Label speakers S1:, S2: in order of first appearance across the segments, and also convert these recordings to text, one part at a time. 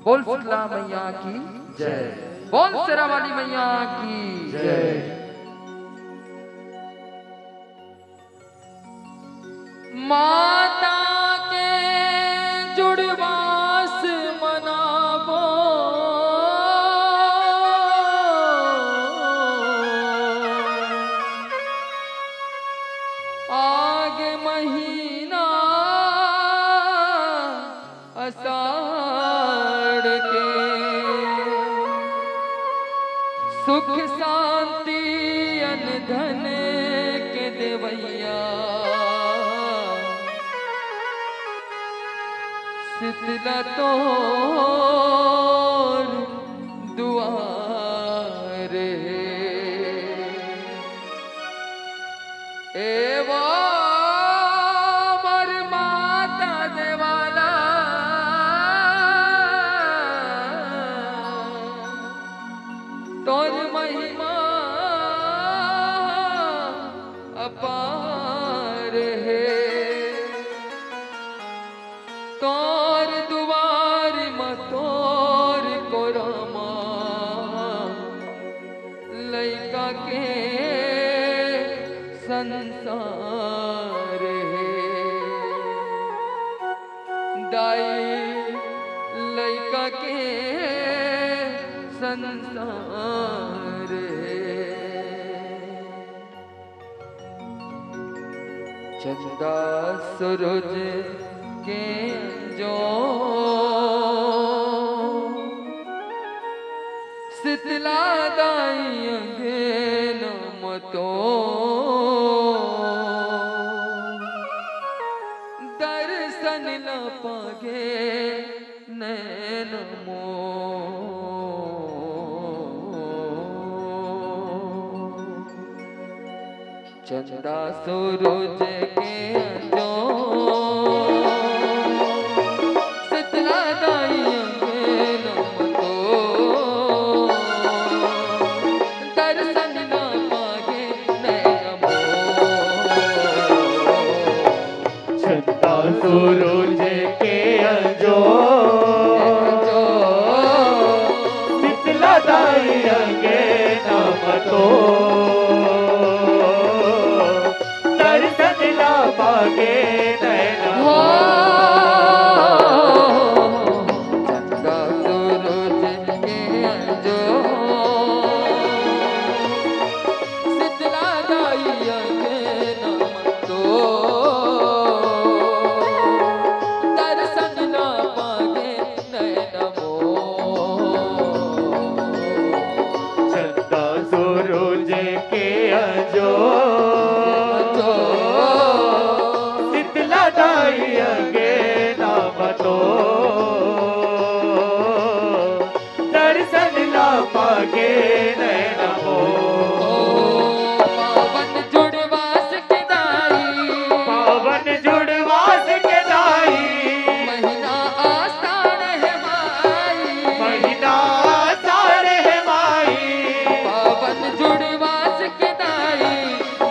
S1: बोल शीतला मैया की जय, बोल शेरा वाली मैया की जय। माता के जुड़वास मनावो, आगे महीना आषाढ़ के, सुख शांति अन धन के देवैया, शीतला तोर दुआर एवं मर माता देवाला, तोर महिमा अपार है, तोर दुआर मतोर कोरमा, लैका के संसार है, दाई लैका के संसार है। चंदा सूरज के जो शीतला दाई अंगन मतो, दर्शन न पागे नैन मो, चंदा सूरज के जो शीतला दाई अंगन मतो, दर्शन न पागे नैन मो,
S2: चंदा सूरज के जो शीतला दाई अंगन मतो, दर्शन ना पागे नैन
S1: हो चंदा सूरज के जो शीतला दाई अंगन मतो, दर्शन न पागे नैन मो,
S2: चंदा सूरज के जो शीतला दाई अंगन मतो, दर्शन ना पागे नैन मो,
S1: पावन जुड़वास के दाई,
S2: पावन जुड़वास के दाई,
S1: महीना आषाढ़ है माई,
S2: महीना आषाढ़ है माई,
S1: पावन जुड़वास के दाई,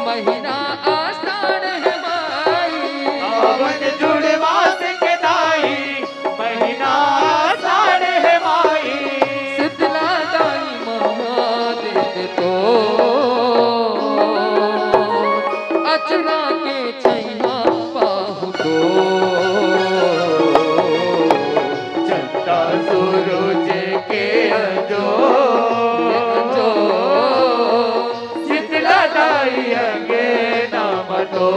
S1: महीना आषाढ़ है माई,
S2: पावन जुड़वास के दाई, महीना आषाढ़ है माई,
S1: शीतला दाई महादेव तो अचरा के छैया पाहु तो,
S2: चंदा सूरज के जो शीतला दाई अंगन मतो,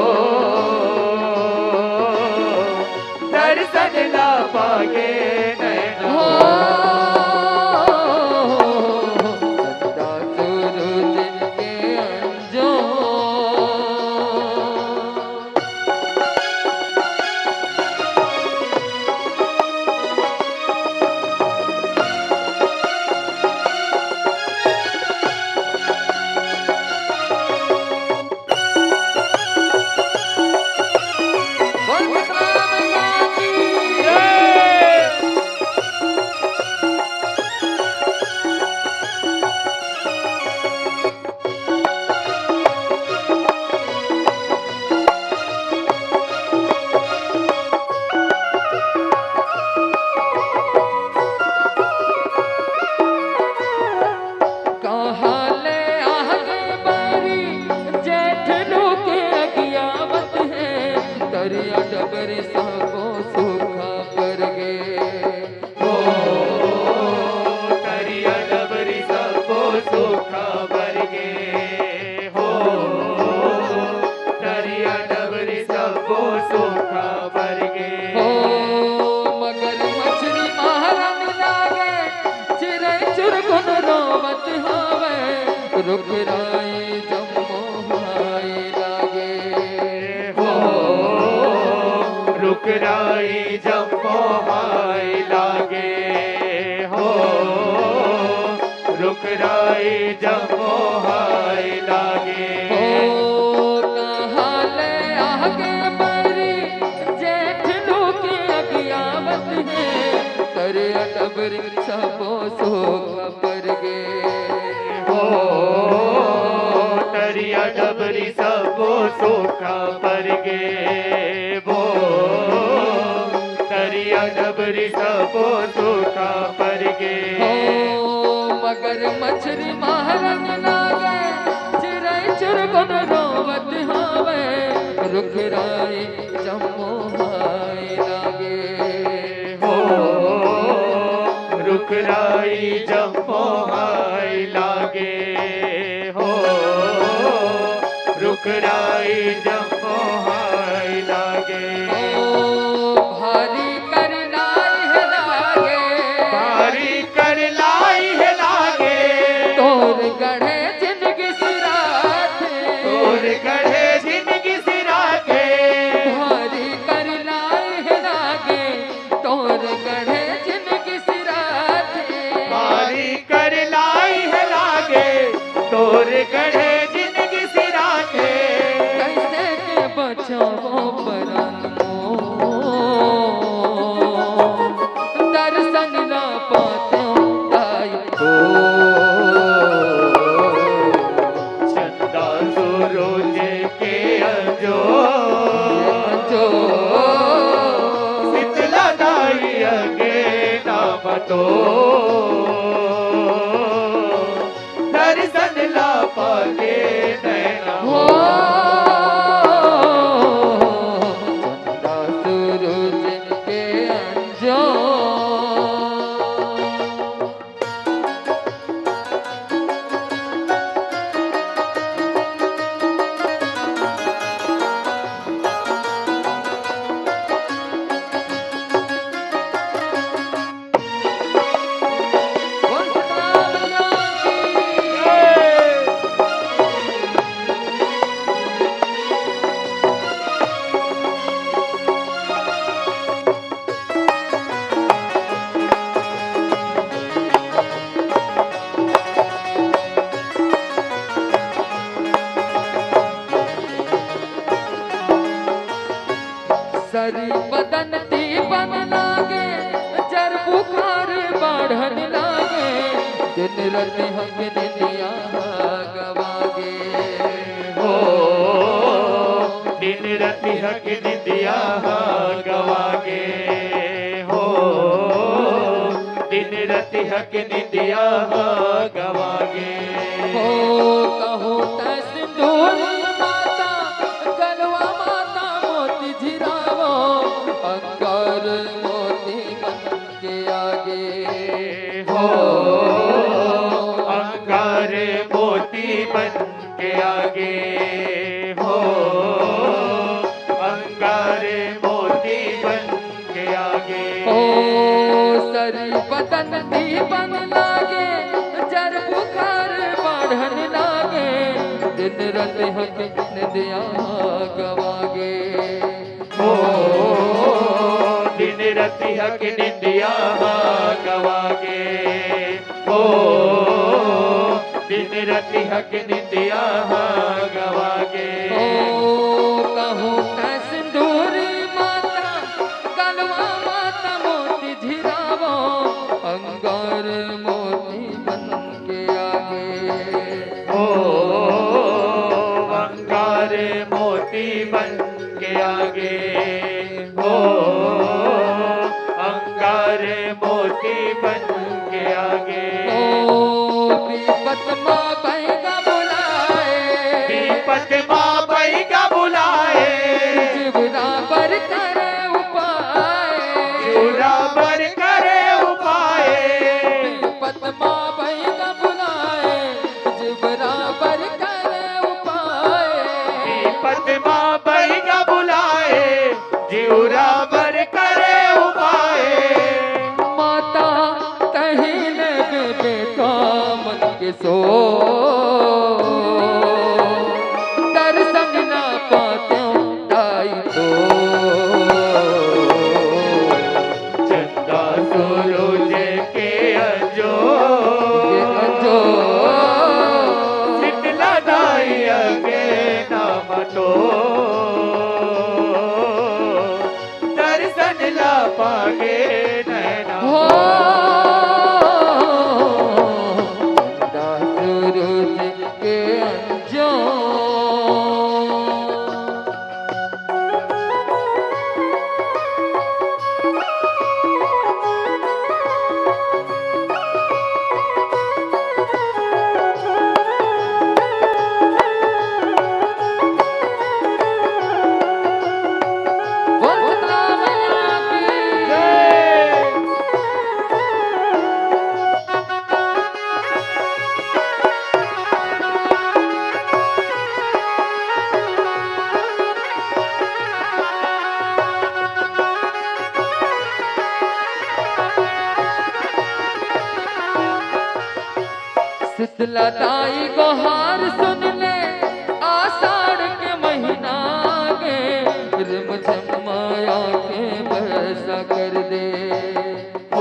S2: दर्शन ना पागे नैन
S1: हो
S2: मो,
S1: चंदा सूरज के जो बोल शीतला मैया की
S2: जय।
S1: डबर सबो सुखा पर गे
S2: हो तरिया डबरी सबो सुखा बरगे हो तरिया डबरी सबो सुखा बरगे
S1: हो मगर मछली महारन लागे चिरे चुरगुन रोवत हावे रुख राई जम्मो हाय लागे
S2: हो रुकराई जम्मो हाय लागे हो रुकराई जम्मो हाय लागे
S1: हो कहाँ ले आगे बरी जेठ लोग अगियावत है कर डबर सबो सोखा पर गे
S2: हो तरिया डबरी सबो सुखा बरगे वो तरिया डबरी सबो सुखा बरगे
S1: हो मगर मछली महारन लागे चिरै चुरगुन रोवत हावे रुख राई जम्मो हाय लागे
S2: हो रुकराई जम्मो हाय लागे हो रुकराई जम्मो हाय लागे
S1: भारी कर लाई है लागे
S2: बारी कर लाई है लागे
S1: तोर गढ़े जिंदगी सिरात
S2: तोर गढ़े जिंदगी सिरा के
S1: भारी कर लाई है लागे तोर गढ़े जिंदगी सिरात
S2: बारी कर लाई है लागे तोर गढ़े जिंदगी सिरा के
S1: कैसे के बचावो परन मो दर्शन ना पाते दाई हो
S2: चंदा सूरज के अंजो
S1: जो
S2: शीतला दाई अगे नाम तो दर्शन ला पाके नैना
S1: हो चंदा सूरज के अंजो सरी बदन ती बन लागे जर बुखार बढ़न लागे दिन रात हम निदिया गवागे
S2: हो दिन राति हक निदिया गवागे हो दिन राति हक निदिया गवागे
S1: हो कहो त सिंदूर माता गलवा माता मोती झिरावो अंगार मोती बन के आगे
S2: हो अंगार मोती बन के आगे हो अंगार मोती बन के आगे
S1: हो सरी बदन दी बन लागे जर बुखार बढ़न लागे दिन रात हक निदिया गवागे
S2: हो दिन राति हक निदिया गवागे हो दिन राति हक निदिया गवागे
S1: हो कहूँ त सिंदूरी माता गलवा माता मोती झिरावो अंगार मोती बन के आगे
S2: हो अंगार मोती बन के आगे हो अंगार मोती बन के आगे
S1: ओ विपत माँ बैगा बुलाए
S2: विपत माँ बैगा बुलाए तो दर्शन ला पागे नैना
S1: हो चंदा सूरज के अंजो शीतलताई गोहार सुन ले आषाढ़ के महीना के रिम झिम माया के बरसा कर दे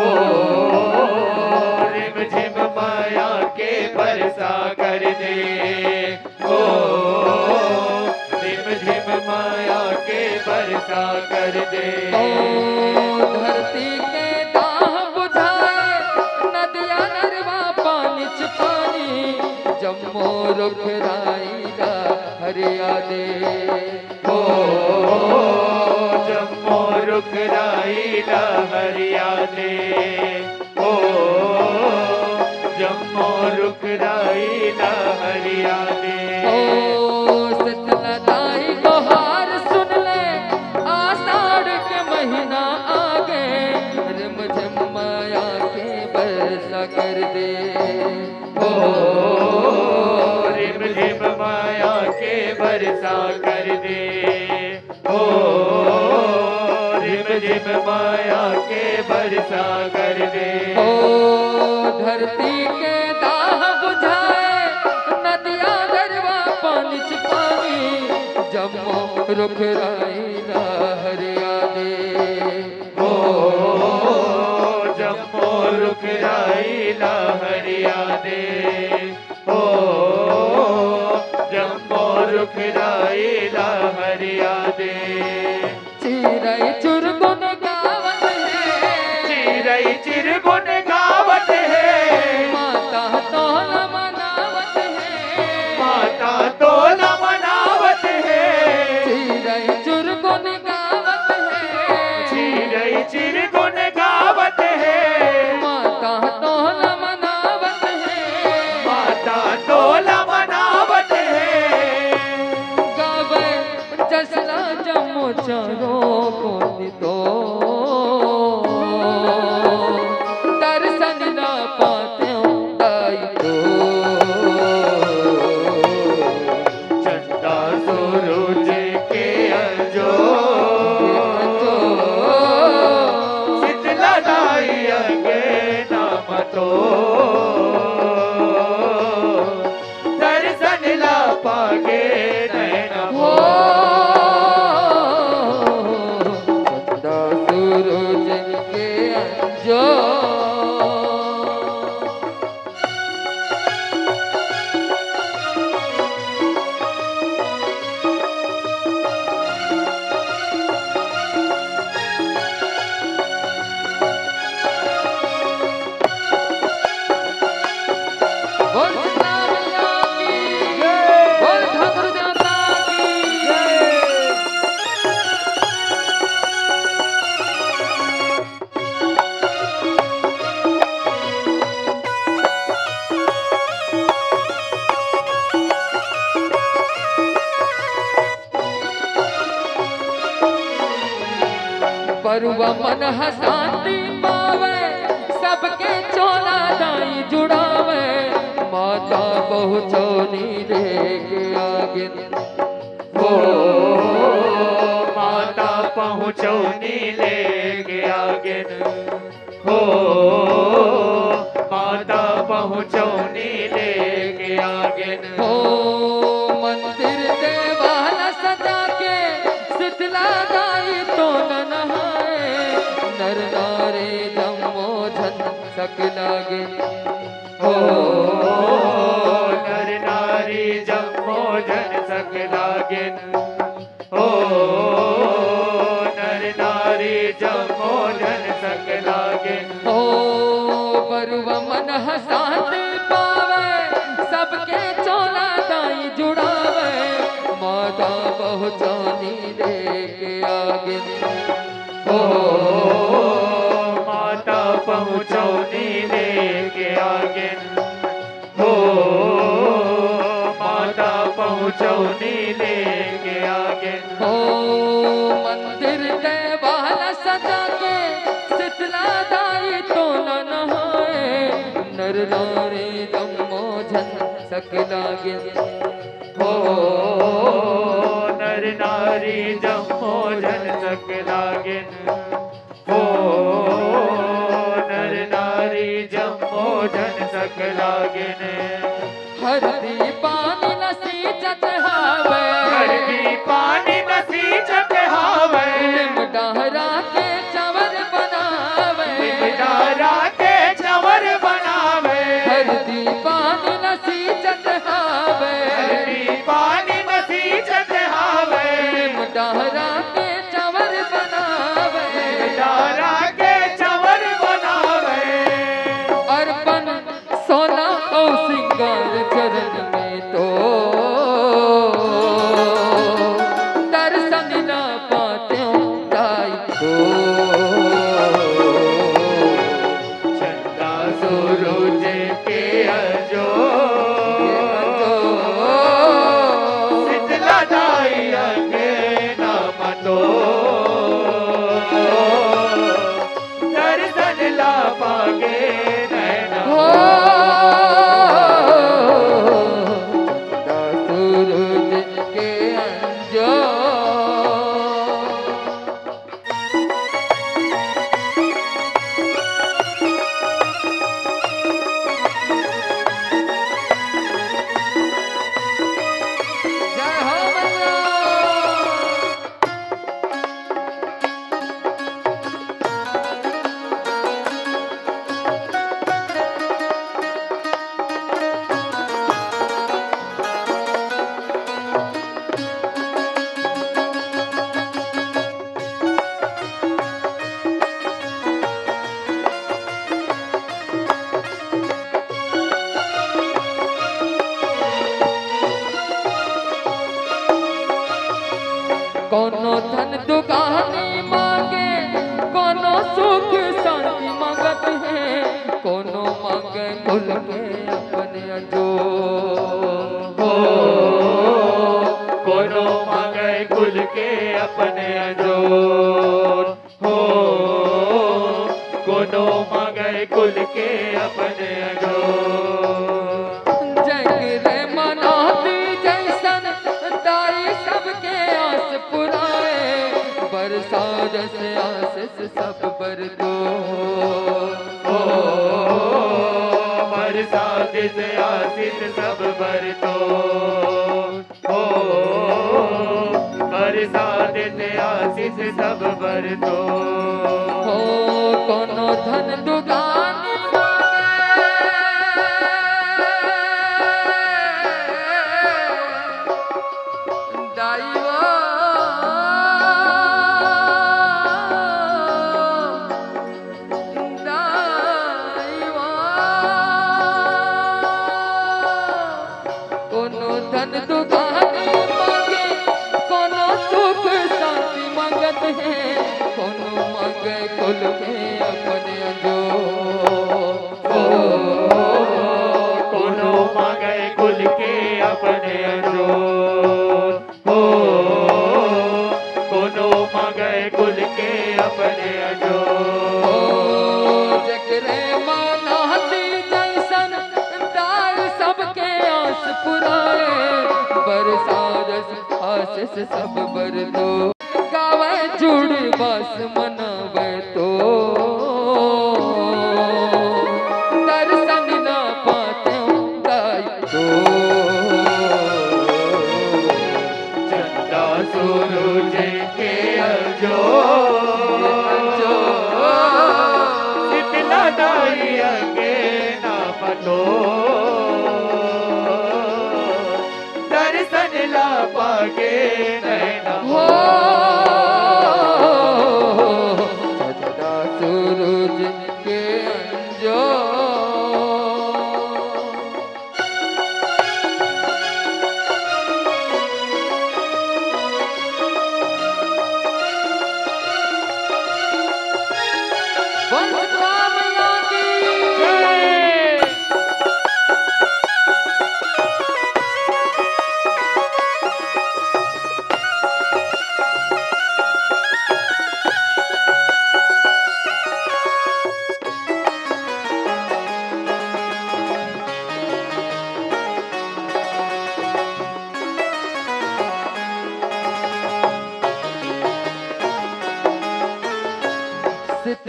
S2: ओ रिम झिम माया के बरसा कर दे ओ रिम झिम माया के बरसा कर दे
S1: ओ धरती के दाह बुझाए नदिया नरवा पानी च पानी जम्मो रुख राईला हरिया दे
S2: ओ जम्मो रुख राईला हरिया दे ओ जम्मो रुख राईला हरिया दे
S1: ओ शीतलताई गोहार सुन ले आषाढ़ के महीना आ गए रिम झिम माया के बरसा कर दे
S2: ओ रिम झिम माया के बरसा कर दे ओ रिम झिम माया के बरसा कर दे
S1: ओ धरती के दाह बुझाए नदिया दरवा पानी च पानी जम्मो रुख राईला हरिया दे
S2: ओ जम्मो रुख राईला हरिया दे ओ जम्मो रुख राईला हरिया दे
S1: चिरई चुरगुन गावत है
S2: चिरई चिरगुन गावत है
S1: माता तोल मनावत है
S2: माता तोल मनावत है
S1: चिरई चुरगुन गावत है
S2: चिरई चिरगुन गावत है
S1: माता तोल मनावत है
S2: माता तोल मनावत है
S1: गावे जसला जमो चारो को तो दर्शन ना पाते दाई तो
S2: चंदा सूरज के अंजो शीतलताई अंगे नाम तो दर्शन ला पागे नैना
S1: हो चंदा सूरज के अंजो बोल शीतला मैया की बोल ठाकुर देवता की बरुआ मन हसाती पावे सबके चोला दाई जुड़ावे माता बहु चोली लेके आगे
S2: ओ माता पहुँचौनी लेके आगिन हो माता पहुँचौनी लेके आगिन
S1: हो मंदिर देवाला सजा के शीतला दाई तो न नहाए नर नारे जम्मो झन सक लागे
S2: हो नर नारी जम्मो जन सक लागिन
S1: कह शांति पावे सबके चोला दाई जुड़ावे माता पहुँचानी लेके आगे
S2: ओ माता पहुँचौनी लेके आगे हो माता पहुँचौनी लेके आगे
S1: हो मंदिर देवाला सजा के शीतला दाई तो न नहाए नर नारी जम्मो झन सकलागे
S2: हो नर नारी जम्मो जन सक लागे हो नर नारी जम्मो जन सक लागे
S1: हरदी पानी लसी चढ़ावे
S2: हरदी पानी नसी चढ़ावे
S1: डहरा के चवर बनावे
S2: डारा के चवर बनावे
S1: हरदी पानी लसी चढ़ावे
S2: हरदी पानी नसी चढ़ावे
S1: डहरा के चवर बनावे
S2: डारा के चवर बनावे
S1: अर्पण सोना और सिंगार चरण में तो दर्शन न पाते दाई को
S2: चंदा सूरज के अजो शीतला दाई अंगे नाम तो दर्शन ला पागे नैना
S1: हो चंदा सूरज के अंजो जय हो मैया कोनो धन दुगानी मांगे कोनो सुख शांति मांगत है कोनो मांगे कुल के अपने अजो
S2: हो कोनो मांगे कुल के अपने अजोर हो कोनो मांगे कुल के अपने अजोर
S1: जग रे मनाती जैसन दाई सबके आस पुराए बरसात से आशीष सब बर दो
S2: हो बरसात से आशीष सब बरतो हो बरसात से आशीष सब बरतो
S1: हो कोनो धन दुगानी मांगे दाईवा दाईवा कोनो धन दुगानी मांगे कोनो सुख शांति मांगत है कोनो मांगे कुल के अपने अजो
S2: हो कोनो मांगे कुल के अपने अजोर हो कोनो मांगे कुल के अपने अजोर
S1: जकरे मानाती जैसन दाई सबके आस पुराए बरसात आशीष सब बर दो गावे जुड़ बस मनावे तो दर्शन न पाते दाई तो
S2: चंदा सूरज के अजोर शीतला दाई अंगे नाम तो दर्शन ला पागे नैना
S1: हो चंदा सूरज के अंजो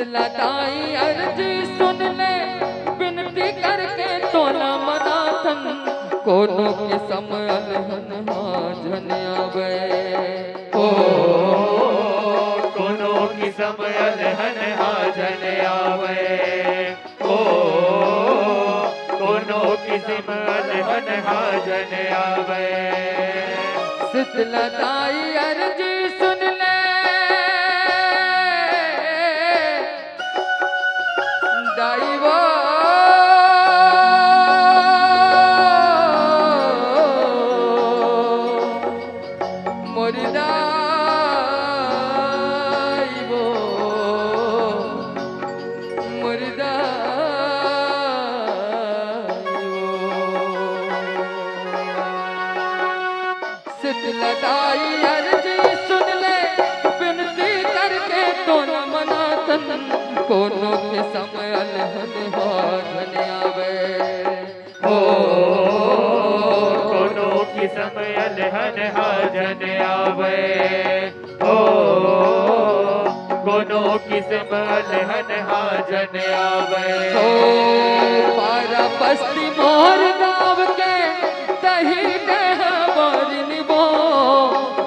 S1: शीतलताई अर्जी सुन ले, विनती करके तो न मनाथन, कोनो के समयल हन आवे।
S2: ओ कोनो की समयल हन हाजन आवे। ओ कोनो की समयल हन हाजन आवे।
S1: शीतलताई अर्जी सुन ले, दाई वो मुर्दाई वो मुर्दाई वो। शीतलताई अर्जी सुन ले, विनती करके तो न मनाथन, कोनो के समयल हन हाजन आवे।
S2: ओ कोनो की समयल हन हाजन आवे। ओ कोनो की समयल हन हाजन आवे।
S1: ओ पारा बस्ती मोर गाँव के तही देह बारिन वो,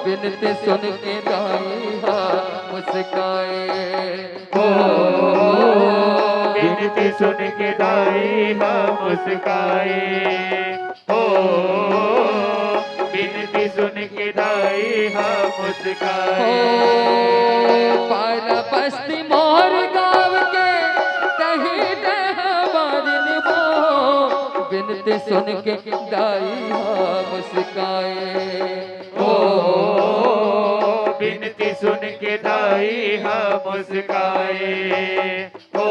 S1: विनती सुन के दाई हा मुस्काए।
S2: ओ विनती सुन के दाई हा मुस्काए। ओ विनती सुन के दाई हा मुस्काए।
S1: पारा बस्ती मोर गाँव के तही देह बारिन वो, विनती सुन के दाई हा मुस्काए।
S2: ओ विनती सुन के दाई हा मुस्काए। ओ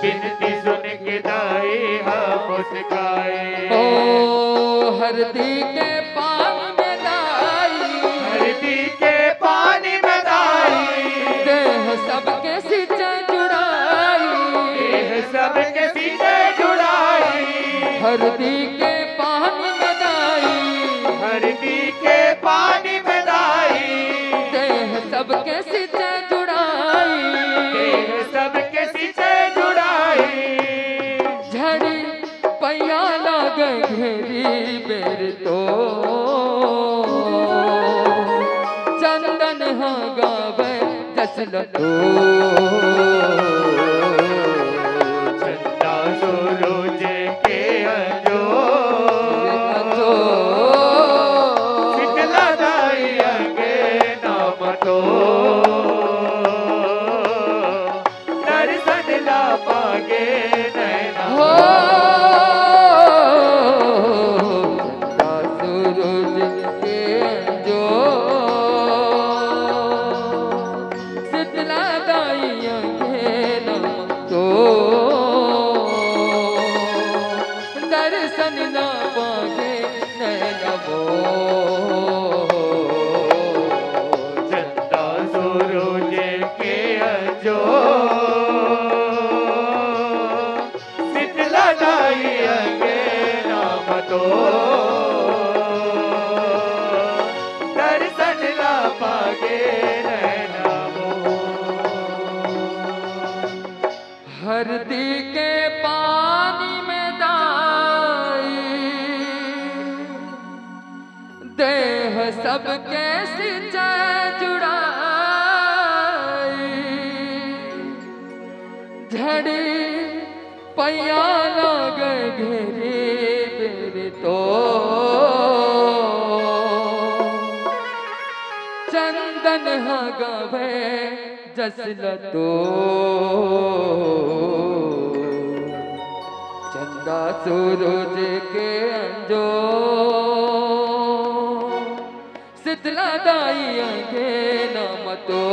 S2: विनती सुन के दाई हा मुस्काए।
S1: ओ हरदी के पानी में दाई,
S2: हरदी के पानी में दाई,
S1: देह सबके सिंचाई जुड़ाई।
S2: देह सबके सीने जुड़ाई।
S1: हरदी के पानी में दाई,
S2: हरदी के पानी में दाई,
S1: देह सबके सिंचाई जुड़ाई।
S2: देह सबके सीने जुड़ाई।
S1: झड़ी पैया लाग घेरी बेर तो, चंदन हा गावे जसल तो।
S2: चंदा सूरज के अंजो, शीतलताई अंगे नाम तो, दर्शन ला पागे नैना।
S1: हो चंदा सूरज के जो, शीतलताई अंगे नाम तो, दर्शन ना पागे नैना मोह।
S2: चंदा सूरज के अंजो, शीतलताई अंगे नाम तो, दर्शन ला पागे नैना मोह।
S1: हरदी के पानी में दाई, देह सबके सिंचाई जुड़ाई। झड़ी पैया लाग घेरे बेर तो, चंदन हा गावे जसल तो। चंदा सूरज के अंजो, शीतलताई अंगे नाम तो,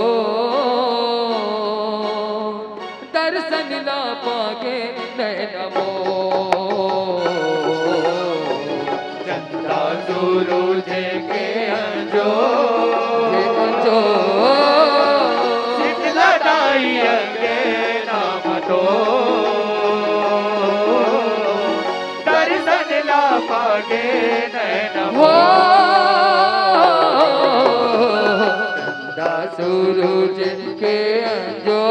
S1: दर्शन ना पागे नैना मोह।
S2: चंदा सूरज के अंजो,
S1: जो
S2: शीतलताई अंगे नाम तो, दर्शन ला पागे नैना
S1: हो
S2: मोह।
S1: चंदा सूरज के अंजो,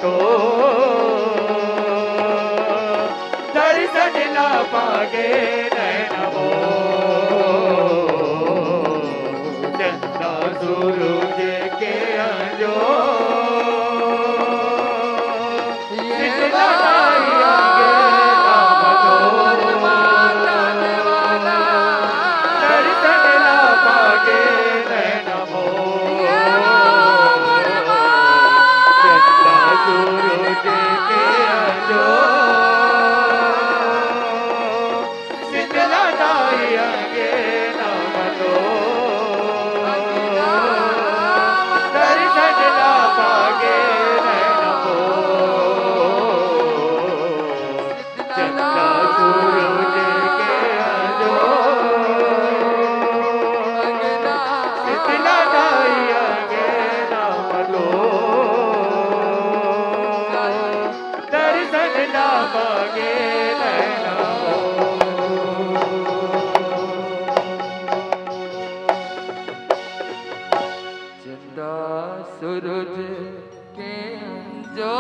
S2: तो दर्शन ला पागे नैन वो चंदा सूरज के अंजो शीतला ताई आगे नाम तो दर्शन ला पागे नैन वो चंदा सूरज के अंजो शीतला ताई आगे नाम तो दर्शन ला पागे नैन वो चंदा सूरज के अंजो शीतला ताई आगे नाम तो दर्शन ला पागे नैन
S1: चंदा सूरज के जो